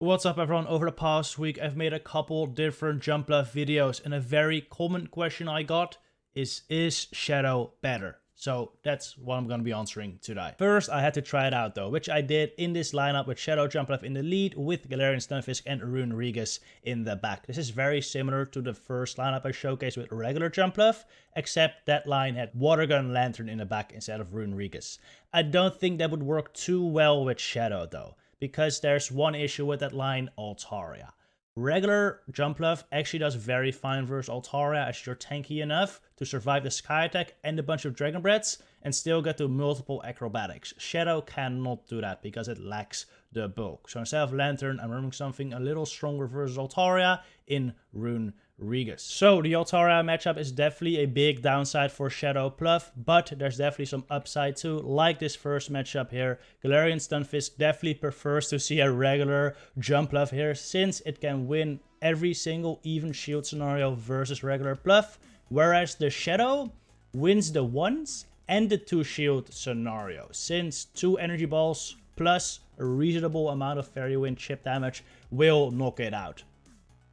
What's up everyone? Over the past week I've made a couple different Jumpluff videos and a very common question I got is Shadow better? So that's what I'm going to be answering today. First I had to try it out though, which I did in this lineup with Shadow Jumpluff in the lead with Galarian Stunfisk and Runerigues in the back. This is very similar to the first lineup I showcased with regular Jumpluff, except that line had Water and Lantern in the back instead of Runerigues. I don't think that would work too well with Shadow though, because there's one issue with that line, Altaria. Regular Jumpluff actually does very fine versus Altaria as you're tanky enough to survive the Sky Attack and a bunch of Dragon Breaths and still get to multiple acrobatics. Shadow cannot do that because it lacks the bulk. So instead of Lantern, I'm running something a little stronger versus Altaria in Runerigues. So the Altaria matchup is definitely a big downside for Shadow Pluff, but there's definitely some upside too, like this first matchup here. Galarian Stunfisk definitely prefers to see a regular Jumpluff here, since it can win every single even shield scenario versus regular Pluff, whereas the Shadow wins the ones and the 2 shield scenario, since 2 energy balls plus a reasonable amount of Fairy Wind chip damage will knock it out.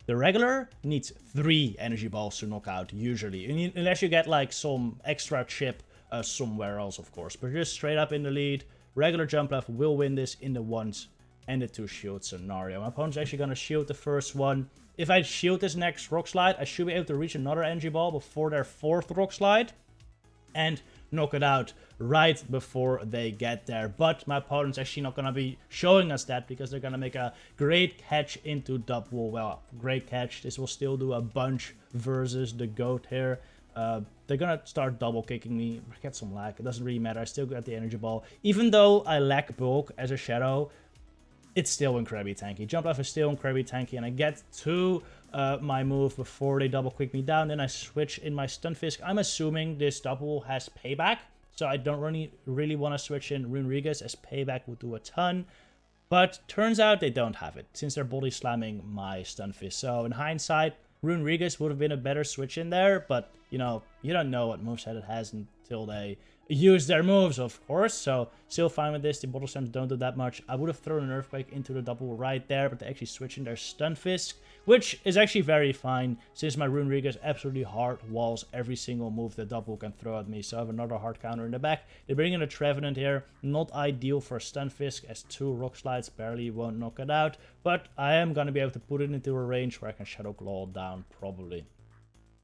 The regular needs 3 energy balls to knock out usually, unless you get like some extra chip somewhere else of course. But just straight up in the lead, regular Jumpluff will win this in the ones and the 2 shield scenario. My opponent's actually going to shield the first one. If I shield this next Rock Slide, I should be able to reach another energy ball before their 4th Rock Slide and knock it out right before they get there. But my opponent's actually not going to be showing us that because they're going to make a great catch into double. Well, great catch. This will still do a bunch versus the goat here. They're going to start double kicking me. Get some lag. It doesn't really matter. I still get the energy ball. Even though I lack bulk as a Shadow, it's still incredibly tanky. Jumpluff is still incredibly tanky, and I get to my move before they double quick me down. Then I switch in my Stunfisk. I'm assuming this double has payback, so I don't really want to switch in Runerigues, as payback would do a ton. But turns out they don't have it, since they're body slamming my Stunfisk. So in hindsight, Runerigues would have been a better switch in there, but you know, you don't know what moveset it has until they use their moves, of course. So still fine with this. The bottle slams don't do that much. I would have thrown an Earthquake into the double right there, but they actually switch in their Stunfisk, which is actually very fine, since my Runerigues absolutely hard walls every single move the double can throw at me. So I have another hard counter in the back. They bring in a Trevenant here. Not ideal for Stunfisk, as 2 Rock Slides barely won't knock it out, but I am going to be able to put it into a range where I can Shadow Claw down probably.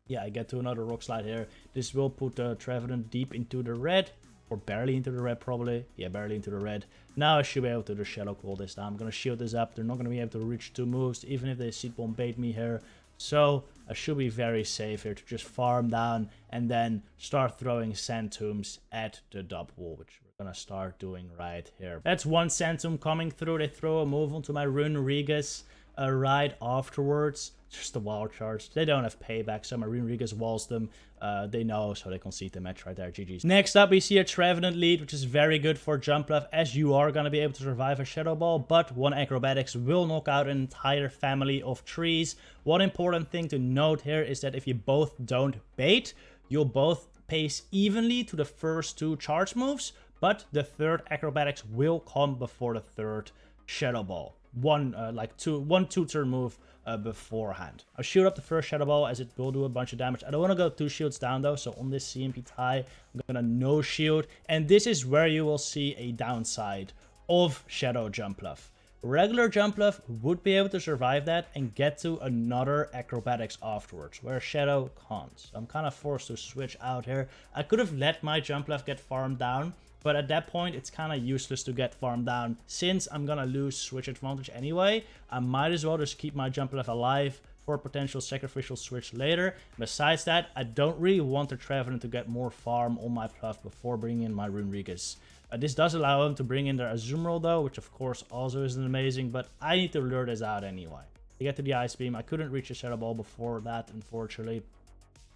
Yeah, I get to another Rock Slide here. This will put the Trevenant deep into the red, or barely into the red probably. Yeah, barely into the red. Now I should be able to do Shadow Claw this time. I'm going to shield this up. They're not going to be able to reach 2 moves, even if they Seed Bomb bait me here. So I should be very safe here to just farm down and then start throwing Sand Tombs at the double, which we're going to start doing right here. That's 1 Sand Tomb coming through. They throw a move onto my Runerigues right afterwards. Just a wild charge. They don't have payback, so my Runerigues walls them. They know, so they concede the match right there. GG's. Next up, we see a Trevenant lead, which is very good for Jumpluff, as you are going to be able to survive a Shadow Ball, but 1 acrobatics will knock out an entire family of trees. One important thing to note here is that if you both don't bait, you'll both pace evenly to the first 2 charge moves, but the 3rd acrobatics will come before the 3rd Shadow Ball. One 2-turn move beforehand. I'll shoot up the first Shadow Ball, as it will do a bunch of damage. I don't want to go 2 shields down though, so on this CMP tie, I'm gonna no shield, and this is where you will see a downside of Shadow Jumpluff. Regular Jumpluff would be able to survive that and get to another acrobatics afterwards, where Shadow can't. So I'm kind of forced to switch out here. I could have let my Jumpluff get farmed down, but at that point, it's kind of useless to get farmed down, since I'm going to lose switch advantage anyway. I might as well just keep my Jumpluff alive for a potential sacrificial switch later. Besides that, I don't really want the Trevenant to get more farm on my Pluff before bringing in my Runerigues. This does allow him to bring in their Azumarill though, which of course also isn't amazing, but I need to lure this out anyway. To get to the Ice Beam, I couldn't reach a Shadow Ball before that, unfortunately.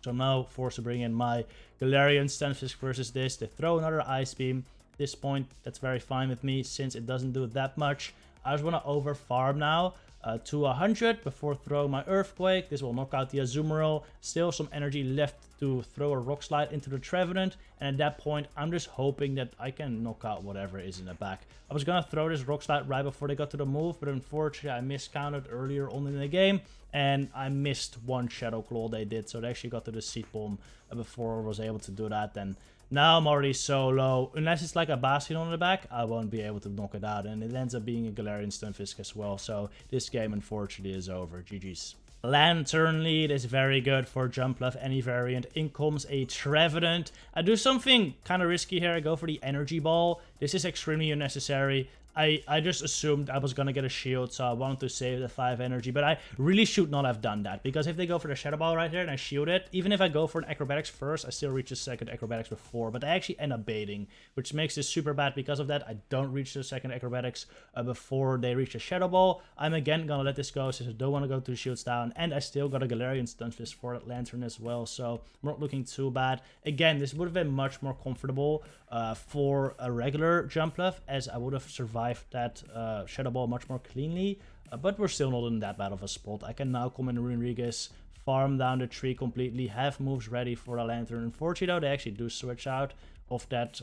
So I'm now forced to bring in my Galarian Stunfisk versus this. They throw another Ice Beam. At this point, that's very fine with me, since it doesn't do that much. I just want to over farm now to 100 before throwing my Earthquake. This will knock out the Azumarill. Still some energy left to throw a Rock Slide into the Trevenant. And at that point, I'm just hoping that I can knock out whatever is in the back. I was going to throw this Rock Slide right before they got to the move, but unfortunately I miscounted earlier on in the game. And I missed one Shadow Claw they did, so they actually got to the Seed Bomb before I was able to do that. And now I'm already so low. Unless it's like a Bastion on the back, I won't be able to knock it out. And it ends up being a Galarian Stunfisk as well. So this game, unfortunately, is over. GG's. Lantern lead is very good for Jumpluff, any variant. In comes a Trevenant. I do something kind of risky here. I go for the Energy Ball. This is extremely unnecessary. I just assumed I was going to get a shield, so I wanted to save the 5 energy, but I really should not have done that, because if they go for the Shadow Ball right here and I shield it, even if I go for an Acrobatics first, I still reach the second Acrobatics before, but I actually end up baiting, which makes this super bad. Because of that, I don't reach the second Acrobatics before they reach the Shadow Ball. I'm again going to let this go, since I don't want to go to the shields down, and I still got a Galarian Stunfisk for that Lantern as well, so I'm not looking too bad. Again, this would have been much more comfortable for a regular Jumpluff, as I would have survived that Shadow Ball much more cleanly, but we're still not in that bad of a spot. I can now come in Runerigues, farm down the tree completely, have moves ready for the Lantern. Unfortunately though, they actually do switch out of that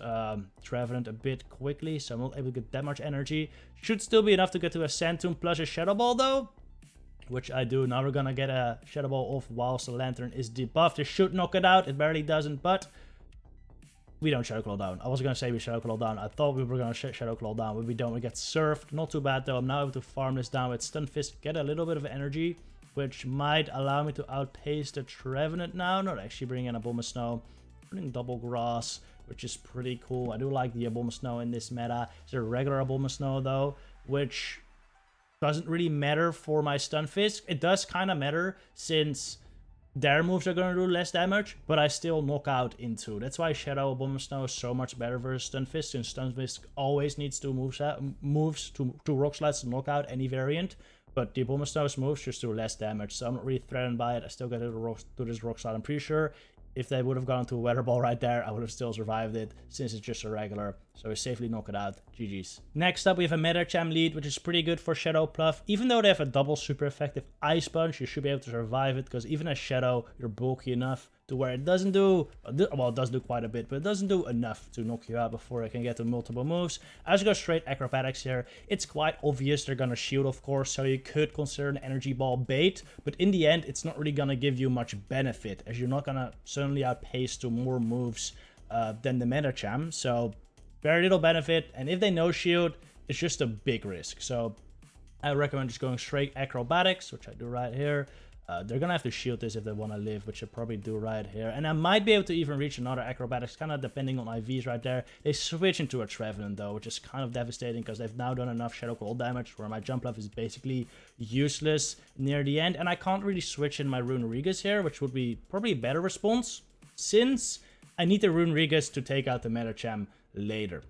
Trevenant a bit quickly, so I'm not able to get that much energy. Should still be enough to get to a Sand Tomb plus a Shadow Ball though, which I do. Now we're gonna get a Shadow Ball off whilst the Lantern is debuffed. This should knock it out. It barely doesn't, but we don't Shadow Claw down. I was going to say we Shadow Claw down. I thought we were going to Shadow Claw down, but we don't. We get surfed. Not too bad, though. I'm now able to farm this down with Stunfisk, get a little bit of energy, which might allow me to outpace the Trevenant now. Not actually bring in Abomasnow. Bring Double Grass, which is pretty cool. I do like the Abomasnow in this meta. It's a regular Abomasnow, though, which doesn't really matter for my Stunfisk. It does kind of matter, since their moves are going to do less damage, but I still knock out into. That's why Shadow Abomasnow is so much better versus Stunfisk, since Stunfisk always needs to moves to Rock Slides to knock out any variant, but the Abomasnow's moves just do less damage, so I'm not really threatened by it. I still get to this Rock Slide. I'm pretty sure if they would have gone to a Weather Ball right there, I would have still survived it, since it's just a regular. So we safely knock it out. GG's. Next up, we have a Medicham lead, which is pretty good for Shadow Pluff. Even though they have a double super effective Ice Punch, you should be able to survive it, because even as Shadow, you're bulky enough to where it doesn't do, well, it does do quite a bit, but it doesn't do enough to knock you out before it can get to multiple moves. I just go straight Acrobatics here. It's quite obvious they're gonna shield, of course, so you could consider an Energy Ball bait, but in the end, it's not really gonna give you much benefit, as you're not gonna certainly outpace to more moves than the Medicham, so very little benefit. And if they no shield, it's just a big risk, so I recommend just going straight Acrobatics, which I do right here. They're gonna have to shield this if they want to live, which I probably do right here. And I might be able to even reach another Acrobatics, kind of depending on IVs right there. They switch into a Trevenant though, which is kind of devastating, because they've now done enough Shadow Claw damage where my Jumpluff is basically useless near the end. And I can't really switch in my Runerigues here, which would be probably a better response, since I need the Runerigues to take out the Medicham later.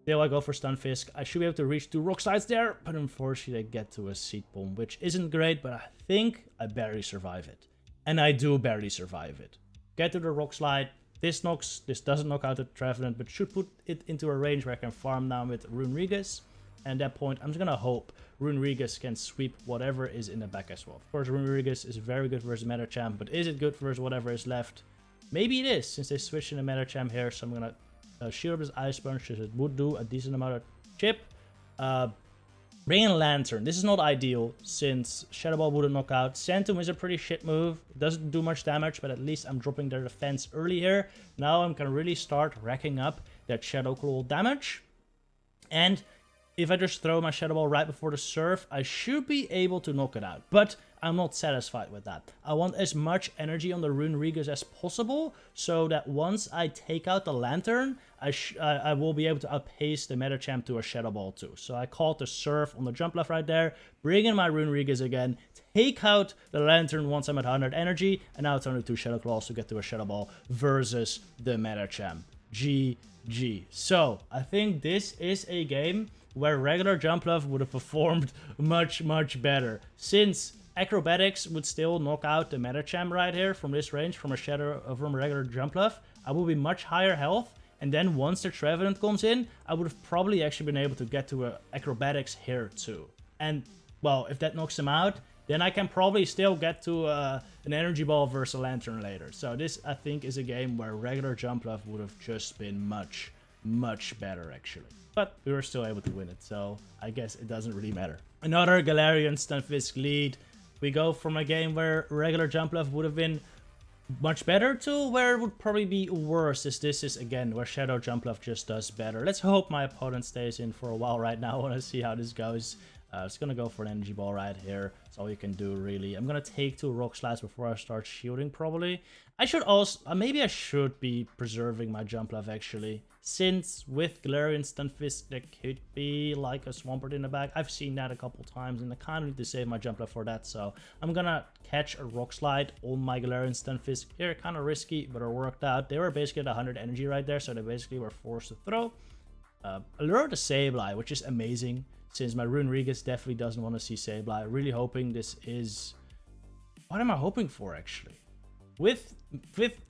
Still, I go for Stunfisk. I should be able to reach 2 Rock Slides there, but unfortunately I get to a Seed Bomb, which isn't great, but I think I barely survive it. And I do barely survive it. Get to the Rock Slide. This doesn't knock out the Trevenant, but should put it into a range where I can farm down with Runerigues. And at that point, I'm just gonna hope Runerigues can sweep whatever is in the back as well. Of course, Runerigues is very good versus Medicham, but is it good versus whatever is left? Maybe it is, since they switched in the Medicham here, so I'm gonna shield up his Ice Punch, because it would do a decent amount of chip. Bring in Lantern. This is not ideal, since Shadow Ball wouldn't knock out. Sand Tomb is a pretty shit move. It doesn't do much damage, but at least I'm dropping their defense early here. Now I'm gonna really start racking up that Shadow Claw damage. And if I just throw my Shadow Ball right before the Surf, I should be able to knock it out. But I'm not satisfied with that. I want as much energy on the Runerigues as possible, so that once I take out the Lantern, I will be able to outpace the Medicham to a Shadow Ball too. So I called the Surf on the Jumpluff right there, bring in my Runerigues again, take out the Lantern once I'm at 100 energy, and now it's only 2 Shadow Claws to get to a Shadow Ball versus the Medicham. GG. So I think this is a game where regular Jumpluff would have performed much, much better, since Acrobatics would still knock out the Medicham right here from this range, from a regular Jumpluff. I will be much higher health, and then once the Trevenant comes in, I would have probably actually been able to get to a Acrobatics here too. And, well, if that knocks him out, then I can probably still get to an Energy Ball versus a Lantern later. So this, I think, is a game where regular Jumpluff would have just been much, much better, actually. But we were still able to win it, so I guess it doesn't really matter. Another Galarian Stunfisk lead. We go from a game where regular Jumpluff would have been much better to where it would probably be worse, as this is, again, where Shadow Jumpluff just does better. Let's hope my opponent stays in for a while right now. I want to see how this goes. It's gonna go for an Energy Ball right here. That's all you can do, really. I'm gonna take 2 Rock Slides before I start shielding, probably. I should also... maybe I should be preserving my Jumpluff, actually. Since with Galarian Stunfisk, there could be like a Swampert in the back. I've seen that a couple times, and I kind of need to save my Jumpluff for that. So I'm gonna catch a Rock Slide on my Galarian Stunfisk here. Kind of risky, but it worked out. They were basically at 100 energy right there, so they basically were forced to throw. Allure the Sableye, which is amazing, since my Runerigues definitely doesn't want to see Sableye. Really hoping this is... what am I hoping for, actually? With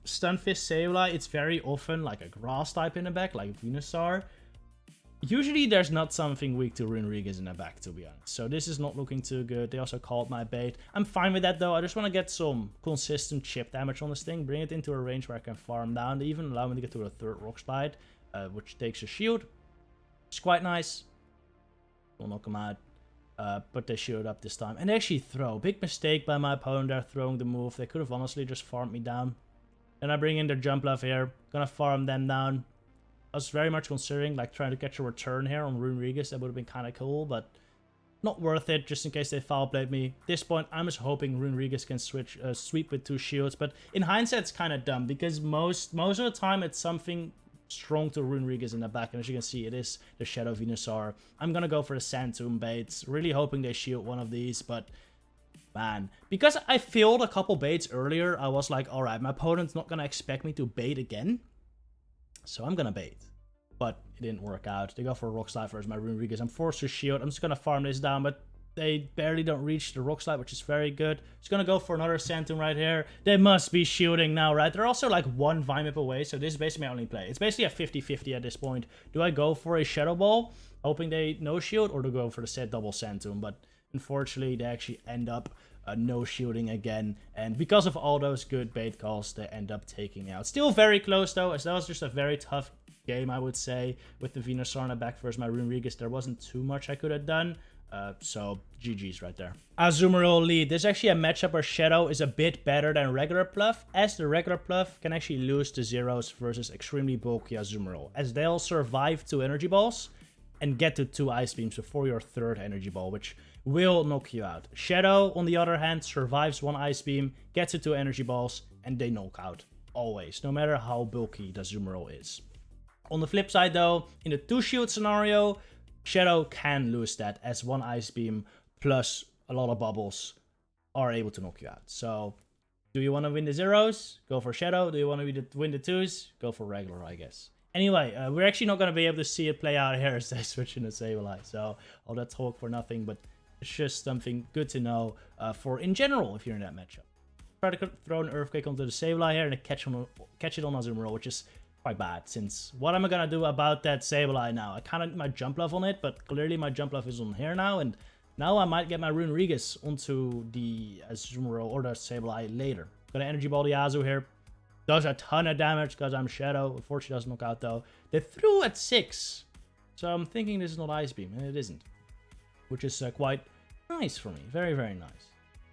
Stunfisk Sableye, it's very often like a grass type in the back, like Venusaur. Usually there's not something weak to Runerigues in the back, to be honest. So this is not looking too good. They also called my bait. I'm fine with that, though. I just want to get some consistent chip damage on this thing, bring it into a range where I can farm down. They even allow me to get to a 3rd Rock Slide, which takes a shield. It's quite nice. We'll knock them out. But they shielded up this time. And they actually throw. Big mistake by my opponent there, throwing the move. They could have honestly just farmed me down. Then I bring in their Jumpluff here. Gonna farm them down. I was very much considering like trying to catch a return here on Runerigues. That would have been kind of cool, but not worth it, just in case they foul played me. At this point, I'm just hoping Runerigues can sweep with 2 shields. But in hindsight, it's kind of dumb, because most of the time it's something strong to Runerigues in the back, and as you can see, it is the Shadow Venusaur. I'm gonna go for the Sand Tomb baits, really hoping they shield one of these, but man, because I failed a couple baits earlier, I was like, alright, my opponent's not gonna expect me to bait again, so I'm gonna bait. But it didn't work out. They go for a Rock Slide versus my Runerigues. I'm forced to shield. I'm just gonna farm this down, but they barely don't reach the Rock Slide, which is very good. Just gonna go for another Sand Tomb right here. They must be shielding now, right? They're also like 1 Vine Whip away, so this is basically my only play. It's basically a 50-50 at this point. Do I go for a Shadow Ball, hoping they no shield, or do I go for the set double Sand Tomb? But unfortunately, they actually end up no shielding again. And because of all those good bait calls, they end up taking me out. Still very close, though, as that was just a very tough game, I would say. With the Venusaur in the back versus my Runerigues, there wasn't too much I could have done. So GG's right there. Azumarill lead. There's actually a matchup where Shadow is a bit better than regular Pluff, as the regular Pluff can actually lose to zeros versus extremely bulky Azumarill, as they'll survive 2 energy balls and get to 2 ice beams before your 3rd energy ball, which will knock you out. Shadow, on the other hand, survives 1 ice beam, gets to 2 energy balls, and they knock out. Always, no matter how bulky the Azumarill is. On the flip side, though, in the 2 shield scenario, Shadow can lose that, as 1 Ice Beam plus a lot of bubbles are able to knock you out. So, do you want to win the zeros? Go for Shadow. Do you want to win the 2s? Go for regular, I guess. Anyway, we're actually not going to be able to see it play out here as they switch into Sableye. So, all that talk for nothing, but it's just something good to know for in general if you're in that matchup. Try to throw an Earthquake onto the Sableye here and catch it on Azumarill, which is quite bad, since what am I gonna do about that Sableye now? I kind of need my Jumpluff on it, but clearly my Jumpluff is on here now, and now I might get my Runerigues onto the Azumarill or the Sableye later. Gonna Energy Ball the Azu here. Does a ton of damage because I'm Shadow. Unfortunately doesn't knock out though. They threw at 6, so I'm thinking this is not Ice Beam, and it isn't. Which is quite nice for me. Very, very nice.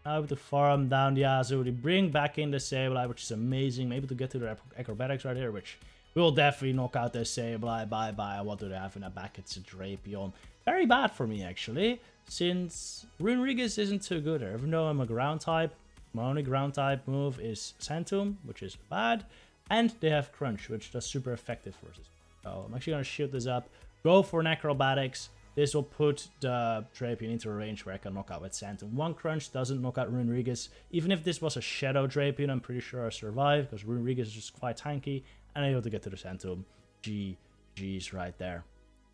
Now able to farm down the Azu. They bring back in the Sableye, which is amazing. Maybe to get to the acrobatics right here, which will definitely knock out the Sableye. Bye-bye. What do they have in the back? It's a Drapion. Very bad for me, actually, since Runerigues isn't too good here. Even though I'm a ground type, my only ground type move is Sand Tomb, which is bad. And they have Crunch, which does super effective versus. So I'm actually going to shield this up. Go for an acrobatics. This will put the Drapion into a range where I can knock out with Sand Tomb. 1 Crunch doesn't knock out Runerigues. Even if this was a Shadow Drapion, I'm pretty sure I survive, because Runerigues is just quite tanky. And able to get to the Sand Tomb. GG's right there.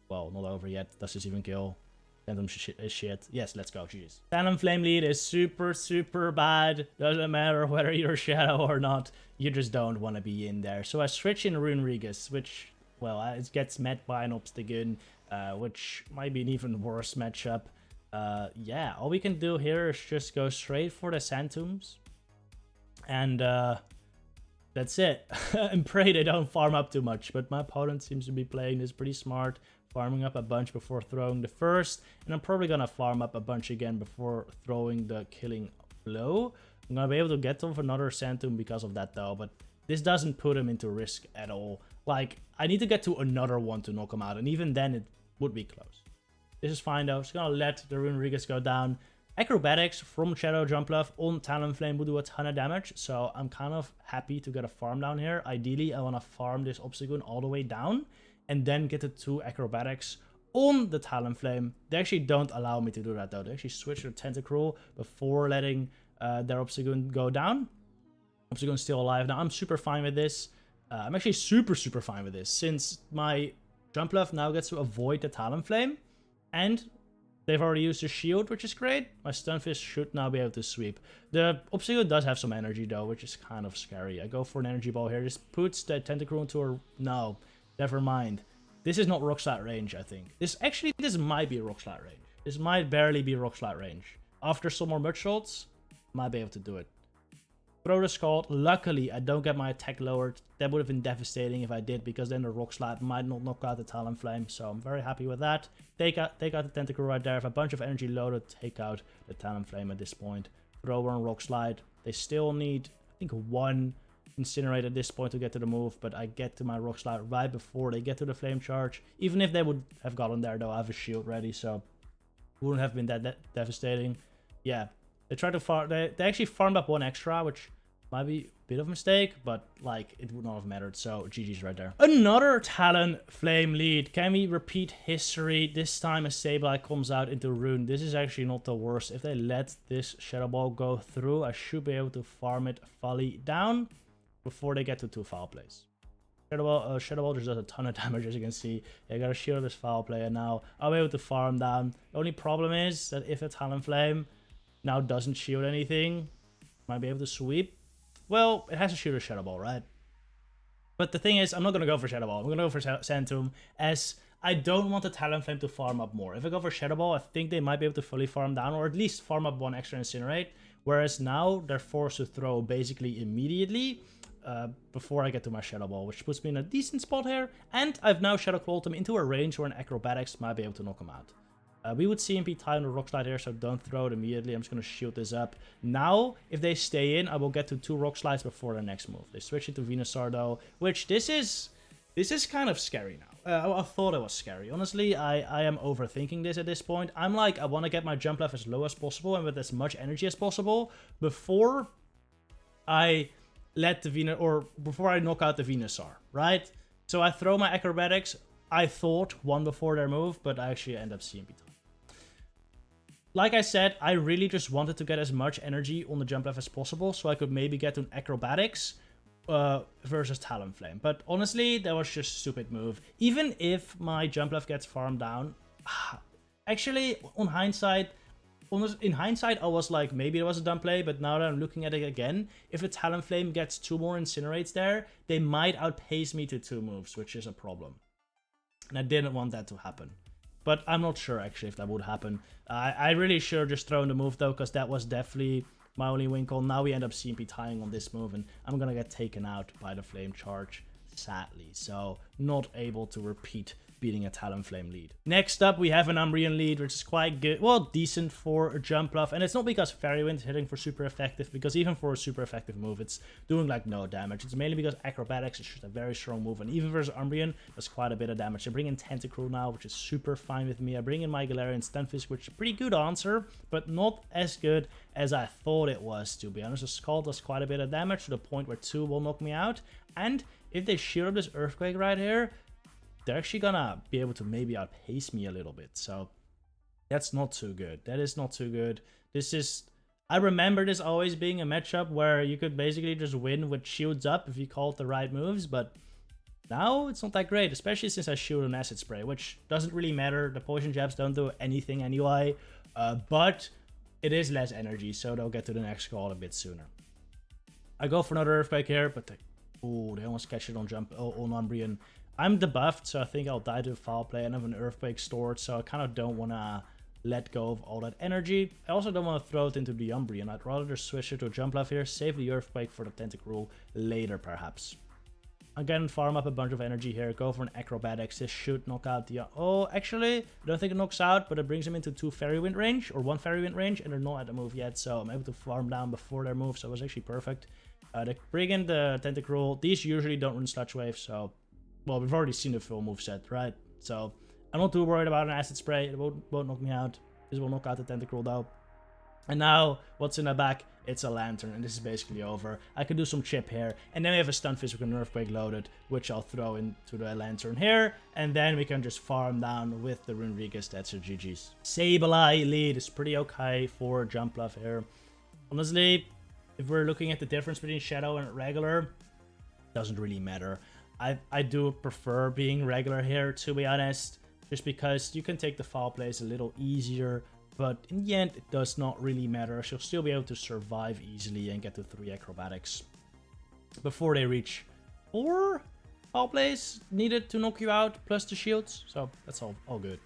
Well, not over yet. Does this even kill? Sand Tomb is shit. Yes, let's go. GG's. Talonflame lead is super, super bad. Doesn't matter whether you're Shadow or not. You just don't want to be in there. So I switch in Runerigues, which, well, it gets met by an Obstagoon, which might be an even worse matchup. Yeah, all we can do here is just go straight for the Sand Tombs. And that's it. And pray they don't farm up too much. But my opponent seems to be playing this pretty smart, farming up a bunch before throwing the first. And I'm probably gonna farm up a bunch again before throwing the killing blow. I'm gonna be able to get off another Sand Tomb because of that though, but this doesn't put him into risk at all. Like, I need to get to another one to knock him out, and even then it would be close. This is fine though. Just gonna let the Runerigues go down. Acrobatics from Shadow Jumpluff on Talonflame will do a ton of damage, so I'm kind of happy to get a farm down here. Ideally, I want to farm this Obstagoon all the way down, and then get the 2 Acrobatics on the Talonflame. They actually don't allow me to do that though. They actually switch to Tentacruel before letting their Obstagoon go down. Obstagoon's still alive. Now, I'm super fine with this. I'm actually super fine with this, since my Jumpluff now gets to avoid the Talonflame, and they've already used the shield, which is great. My Stunfisk should now be able to sweep. The Obstagoon does have some energy though, which is kind of scary. I go for an energy ball here. This puts the Tentacruel into a... No, never mind. This is not Rock Slide range, I think. This might be Rock Slide range. This might barely be Rock Slide range. After some more Mud Shots, might be able to do it. Throw the Scald. Luckily, I don't get my attack lowered. That would have been devastating if I did, because then the Rock Slide might not knock out the Talonflame. So I'm very happy with that. Take out the Tentacruel right there. If a bunch of energy loaded, take out the Talonflame at this point. Throw on Rock Slide. They still need, I think, 1 Incinerate at this point to get to the move, but I get to my Rock Slide right before they get to the Flame Charge. Even if they would have gotten there though, I have a shield ready, so it wouldn't have been that devastating. Yeah. They tried to farm. They actually farmed up 1 extra, which might be a bit of a mistake, but like it would not have mattered. So GG's right there. Another Talonflame lead. Can we repeat history? This time a Sableye comes out into Rune. This is actually not the worst. If they let this Shadow Ball go through, I should be able to farm it fully down before they get to 2 foul plays. Shadow Ball just does a ton of damage, as you can see. I got a shield of this foul play, and now I'll be able to farm down. The only problem is that if a Talonflame now doesn't shield anything, might be able to sweep. Well, it has to shoot a Shadow Ball, right? But the thing is, I'm not going to go for Shadow Ball. I'm going to go for Sand Tomb, as I don't want the Talonflame to farm up more. If I go for Shadow Ball, I think they might be able to fully farm down, or at least farm up 1 extra Incinerate. Whereas now, they're forced to throw basically immediately before I get to my Shadow Ball, which puts me in a decent spot here. And I've now Shadow Clawed them into a range where an Acrobatics might be able to knock them out. We would CMP tie on the Rock Slide here, so don't throw it immediately. I'm just going to shield this up. Now, if they stay in, I will get to 2 Rock Slides before the next move. They switch it to Venusaur though, which this is kind of scary now. I thought it was scary. Honestly, I am overthinking this at this point. I'm like, I want to get my Jumpluff as low as possible and with as much energy as possible before I let the before I knock out the Venusaur, right? So I throw my Acrobatics. I thought 1 before their move, but I actually end up CMP time. Like I said, I really just wanted to get as much energy on the Jumpluff as possible, so I could maybe get an Acrobatics versus Talonflame. But honestly, that was just a stupid move. Even if my Jumpluff gets farmed down, actually, in hindsight, I was like, maybe it was a dumb play, but now that I'm looking at it again, if a Talonflame gets 2 more Incinerates there, they might outpace me to 2 moves, which is a problem. And I didn't want that to happen. But I'm not sure, actually, if that would happen. I really should have just thrown the move, though, because that was definitely my only win call. Now we end up CMP tying on this move, and I'm going to get taken out by the Flame Charge, sadly. So, not able to repeat beating a Talonflame lead. Next up, we have an Umbreon lead, which is quite good. Well, decent for a Jumpluff. And it's not because Fairy Wind is hitting for super effective, because even for a super effective move, it's doing like no damage. It's mainly because Acrobatics is just a very strong move. And even versus Umbreon, does quite a bit of damage. I bring in Tentacruel now, which is super fine with me. I bring in my Galarian Stunfisk, which is a pretty good answer, but not as good as I thought it was, to be honest. The Scald does quite a bit of damage to the point where 2 will knock me out. And if they shield up this Earthquake right here, they're actually gonna be able to maybe outpace me a little bit. So that's not too good. That is not too good. This is... I remember this always being a matchup where you could basically just win with shields up if you called the right moves, but now it's not that great, especially since I shield an Acid Spray, which doesn't really matter. The Poison Jabs don't do anything anyway, but it is less energy, so they'll get to the next call a bit sooner. I go for another Earthquake here, but they almost catch it on Umbreon. I'm debuffed, so I think I'll die to a foul play and have an Earthquake stored, so I kind of don't want to let go of all that energy. I also don't want to throw it into the Umbreon. I'd rather just switch it to a Jumpluff here, save the Earthquake for the Tentacruel later perhaps. Again, farm up a bunch of energy here, go for an Acrobatics. This should knock out the... Oh, actually, I don't think it knocks out, but it brings him into 2 Fairy Wind range, or 1 Fairy Wind range, and they're not at the move yet, so I'm able to farm down before their move, so it was actually perfect. They bring in the Tentacruel. These usually don't run Sludge Wave, so... Well, we've already seen the full move set, right? So, I'm not too worried about an Acid Spray. It won't knock me out. This will knock out the Tentacruel, though. And now, what's in the back? It's a Lantern, and this is basically over. I can do some chip here, and then we have a Stunfisk with an Earthquake loaded, which I'll throw into the Lantern here, and then we can just farm down with the Runerigues. That's a GG's. Sableye lead is pretty okay for Jumpluff here. Honestly, if we're looking at the difference between Shadow and regular, doesn't really matter. I do prefer being regular here, to be honest, just because you can take the foul plays a little easier. But in the end, it does not really matter. She'll still be able to survive easily and get to 3 Acrobatics before they reach 4 foul plays needed to knock you out, plus the shields. So that's all good.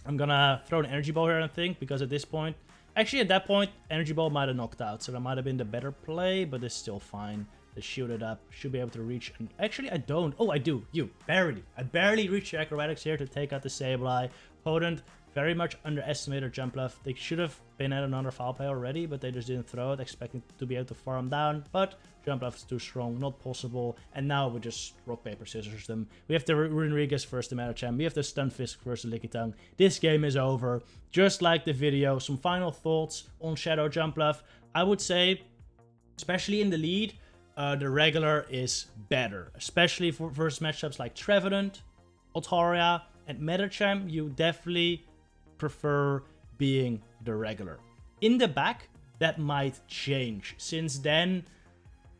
I'm gonna throw an Energy Ball here, I think, because at this point... Actually, at that point, Energy Ball might have knocked out, so that might have been the better play, but it's still fine. They shielded up, should be able to reach... And actually, I don't. Oh, I do. Barely. I barely reach the Acrobatics here to take out the Sableye. Potent. Very much underestimated Jumpluff. They should have been at another foul play already, but they just didn't throw it, expecting to be able to farm down. But Jumpluff is too strong, not possible. And now we just rock, paper, scissors them. We have the Runerigues versus the Medicham. We have the Stunfisk versus the Lickitung. This game is over. Just like the video, some final thoughts on Shadow Jumpluff. I would say, especially in the lead, the regular is better. Especially for versus matchups like Trevenant, Altaria, and Medicham. You definitely prefer being the regular. In the back, that might change, since then,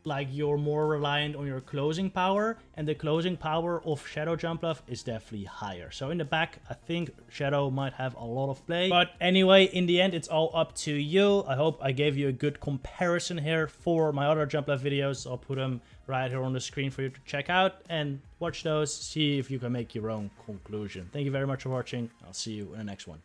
like, you're more reliant on your closing power, and the closing power of Shadow Jumpluff is definitely higher. So in the back, I think Shadow might have a lot of play. But anyway, in the end, it's all up to you. I hope I gave you a good comparison here for my other Jumpluff videos. I'll put them right here on the screen for you to check out and watch those, see if you can make your own conclusion. Thank you very much for watching. I'll see you in the next one.